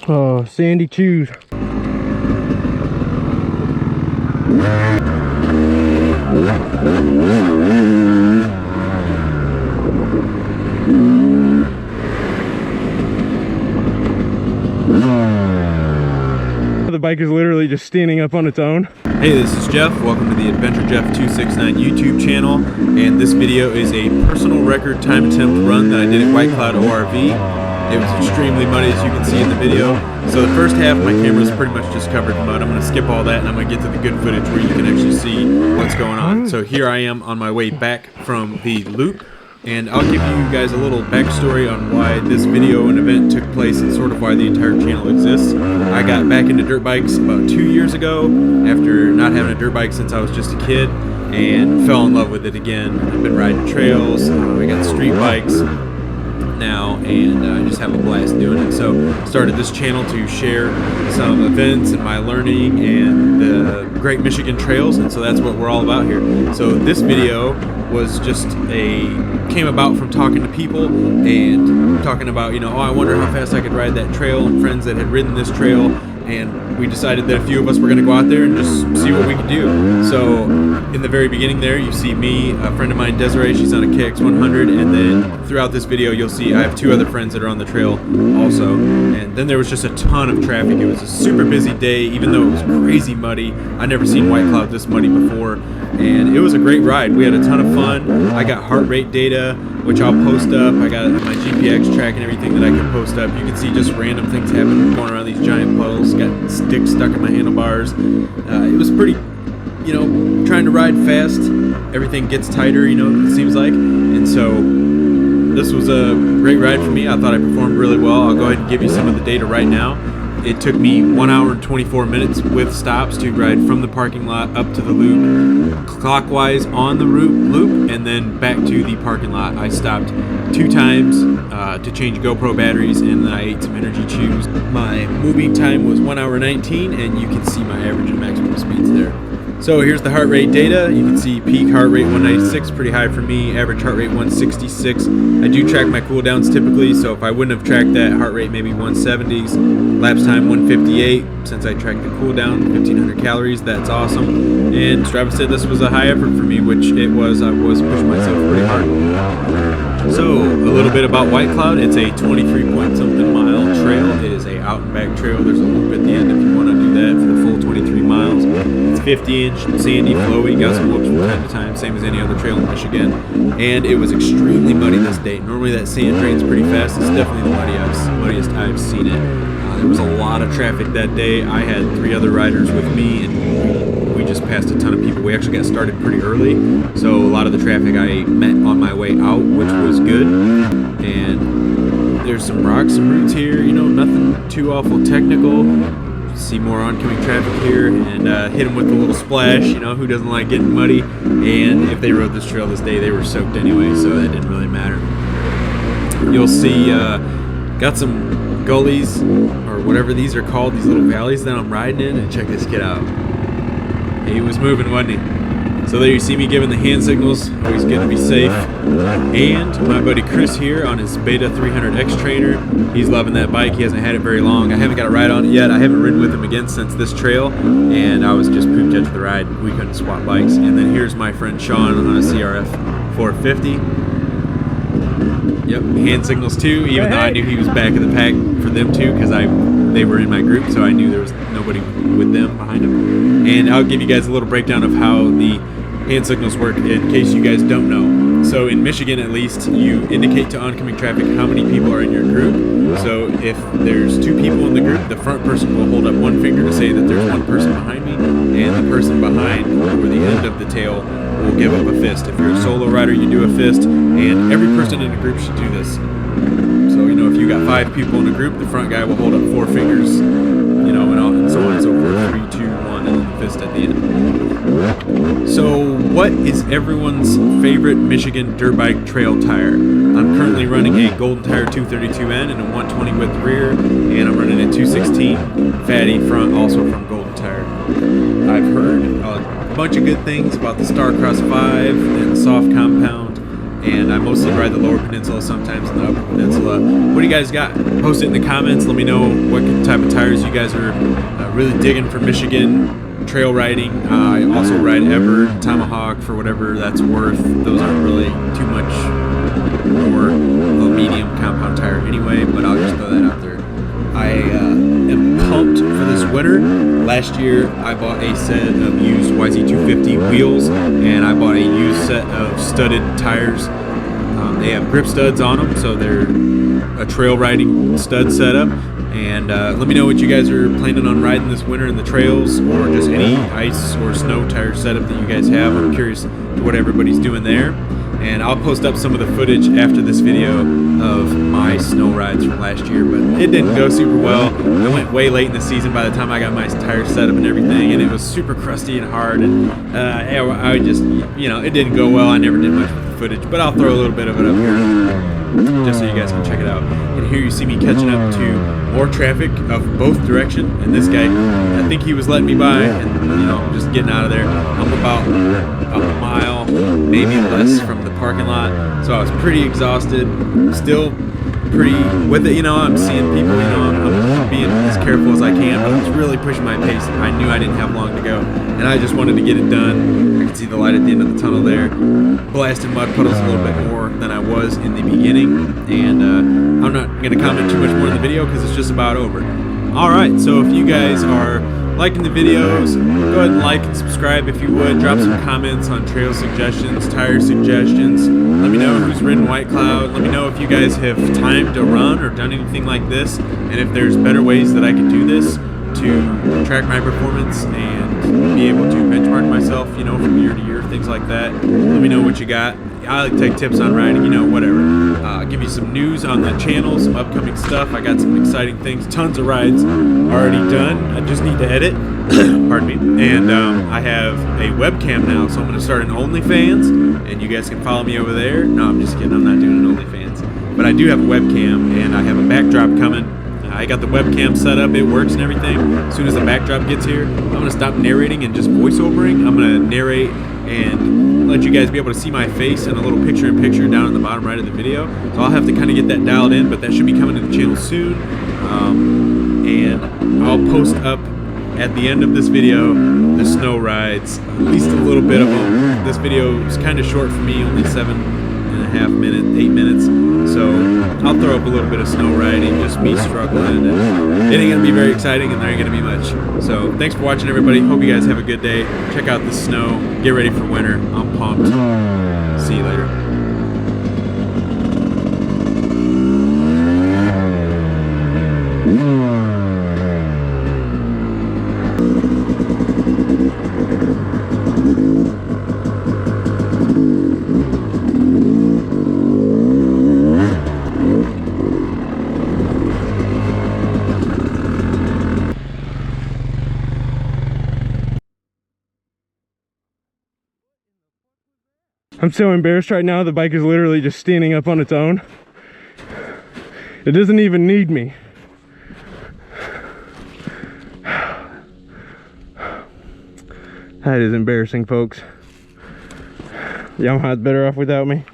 Oh, sandy chews. The bike is literally just standing up on its own. Hey, this is Jeff. Welcome to the Adventure Jeff 269 YouTube channel, and this video is a personal record time attempt run that I did at White Cloud ORV. It was extremely muddy, as you can see in the video. So the first half of my camera is pretty much just covered in mud. I'm going to skip all that and I'm going to get to the good footage where you can actually see what's going on. So here I am on my way back from the loop, and I'll give you guys a little backstory on why this video and event took place and sort of why the entire channel exists. I got back into dirt bikes about 2 years ago after not having a dirt bike since I was just a kid, and fell in love with it again. I've been riding trails, I got street bikes now, and I just have a blast doing it. So started this channel to share some events and my learning and the Great Michigan trails, and so that's what we're all about here. So this video was just came about from talking to people and talking about, you know, oh, I wonder how fast I could ride that trail, and friends that had ridden this trail, and we decided that a few of us were going to go out there and just see what we could do. So in the very beginning there, you see me, a friend of mine, Desiree, she's on a KX100, and then throughout this video you'll see I have two other friends that are on the trail also. And then there was just a ton of traffic. It was a super busy day, even though it was crazy muddy. I never seen White Cloud this muddy before, and it was a great ride. We had a ton of fun. I got heart rate data, which I'll post up. I got my GPX track and everything that I can post up. You can see just random things happening, going around these giant puddles. Got sticks stuck in my handlebars. It was pretty, you know, trying to ride fast. Everything gets tighter, you know, it seems like. And so this was a great ride for me. I thought I performed really well. I'll go ahead and give you some of the data right now. It took me 1 hour and 24 minutes with stops to ride from the parking lot up to the loop, clockwise on the loop, and then back to the parking lot. I stopped 2 times to change GoPro batteries, and then I ate some energy chews. My moving time was 1 hour 19, and you can see my average and maximum speeds there. So here's the heart rate data. You can see peak heart rate 196, pretty high for me. Average heart rate 166. I do track my cooldowns typically, so if I wouldn't have tracked that, heart rate maybe 170s. Lapse time 158. Since I tracked the cooldown, 1500 calories. That's awesome. And Strava said this was a high effort for me, which it was. I was pushing myself pretty hard. So a little bit about White Cloud. It's a 23-point-something mile trail. It is a out and back trail. There's a loop at the end if you want to do that for the full 23 miles. It's 50-inch, sandy, flowy, got some whoops from time to time, same as any other trail in Michigan. And it was extremely muddy this day. Normally that sand drains pretty fast. It's definitely the muddiest I've seen it. There was a lot of traffic that day. I had 3 other riders with me, and we just passed a ton of people. We actually got started pretty early, so a lot of the traffic I met on my way out, which was good. And there's some rocks, some roots here, you know, nothing too awful technical. See more oncoming traffic here, and hit them with a little splash. You know, who doesn't like getting muddy? And if they rode this trail this day, they were soaked anyway, so that didn't really matter. You'll see, got some gullies, or whatever these are called, these little valleys that I'm riding in, and check this kid out. He was moving, wasn't he? So there you see me giving the hand signals, always good to be safe. And my buddy Chris here on his Beta 300X trainer, he's loving that bike. He hasn't had it very long. I haven't got a ride on it yet. I haven't ridden with him again since this trail, and I was just poop jet for the ride. We couldn't swap bikes. And then here's my friend Sean on a CRF 450. Yep, hand signals too, even though I knew he was back in the pack for them too, because they were in my group, so I knew there was nobody with them behind him. And I'll give you guys a little breakdown of how the hand signals work in case you guys don't know. So in Michigan, at least, you indicate to oncoming traffic how many people are in your group. So if there's 2 people in the group, the front person will hold up 1 finger to say that there's 1 person behind me, and the person behind, over the end of the tail, will give up a fist. If you're a solo rider, you do a fist, and every person in a group should do this. So, you know, if you got 5 people in a group, the front guy will hold up 4 fingers, you know, and so on and so forth. 3, 2, 1, and then the fist at the end. So what is everyone's favorite Michigan dirt bike trail tire? I'm currently running a Golden Tire 232N and a 120 width rear, and I'm running a 216 fatty front, also from Golden Tire. I've heard a bunch of good things about the Starcross 5 and the soft compound, and I mostly ride the lower peninsula, sometimes in the upper peninsula. What do you guys got? Post it in the comments. Let me know what type of tires you guys are really digging for Michigan trail riding. I also ride Ever, Tomahawk for whatever that's worth. Those aren't really too much more of a medium compound tire anyway, but I'll just throw that out there. I am pumped for this winter. Last year I bought a set of used YZ250 wheels, and I bought a used set of studded tires. They have grip studs on them, so they're a trail riding stud setup. And let me know what you guys are planning on riding this winter in the trails, or just any ice or snow tire setup that you guys have. I'm curious what everybody's doing there. And I'll post up some of the footage after this video of my snow rides from last year, but it didn't go super well. I went way late in the season by the time I got my tires set up and everything, and it was super crusty and hard, and I just, you know, it didn't go well. I never did much with the footage, but I'll throw a little bit of it up here just so you guys can check it out. And here you see me catching up to more traffic of both direction, and this guy, I think he was letting me by, and you know, just getting out of there. I'm about a mile, maybe less, from the parking lot, so I was pretty exhausted, still pretty with it. You know, I'm seeing people, you know, I'm being as careful as I can, but I was really pushing my pace. I knew I didn't have long to go, and I just wanted to get it done. I could see the light at the end of the tunnel there. Blasting mud puddles a little bit more than I was in the beginning, and I'm not going to comment too much more in the video because it's just about over. Alright, so if you guys are liking the videos, go ahead and like and subscribe if you would. Drop some comments on trail suggestions, tire suggestions. Let me know who's ridden White Cloud. Let me know if you guys have time to run or done anything like this, and if there's better ways that I can do this to track my performance and be able to benchmark myself, you know, from year to year, things like that. Let me know what you got. I like to take tips on riding, you know, whatever. Give you some news on the channel, some upcoming stuff. I got some exciting things, tons of rides already done. I just need to edit, pardon me. And I have a webcam now, so I'm going to start an OnlyFans, and you guys can follow me over there. No, I'm just kidding. I'm not doing an OnlyFans. But I do have a webcam, and I have a backdrop coming. I got the webcam set up, it works and everything. As soon as the backdrop gets here, I'm going to stop narrating and just voiceovering. I'm going to narrate and let you guys be able to see my face and a little picture-in-picture down in the bottom right of the video. So I'll have to kind of get that dialed in, but that should be coming to the channel soon. And I'll post up at the end of this video the snow rides, at least a little bit of them. This video is kind of short for me, only 7.5 minutes, 8 minutes. So I'll throw up a little bit of snow riding, just me struggling, and it ain't gonna be very exciting, and there ain't gonna be much. So thanks for watching, everybody. Hope you guys have a good day. Check out the snow, get ready for winter. I'm pumped. See you later. I'm so embarrassed right now. The bike is literally just standing up on its own. It doesn't even need me. That is embarrassing, folks. Yamaha's better off without me.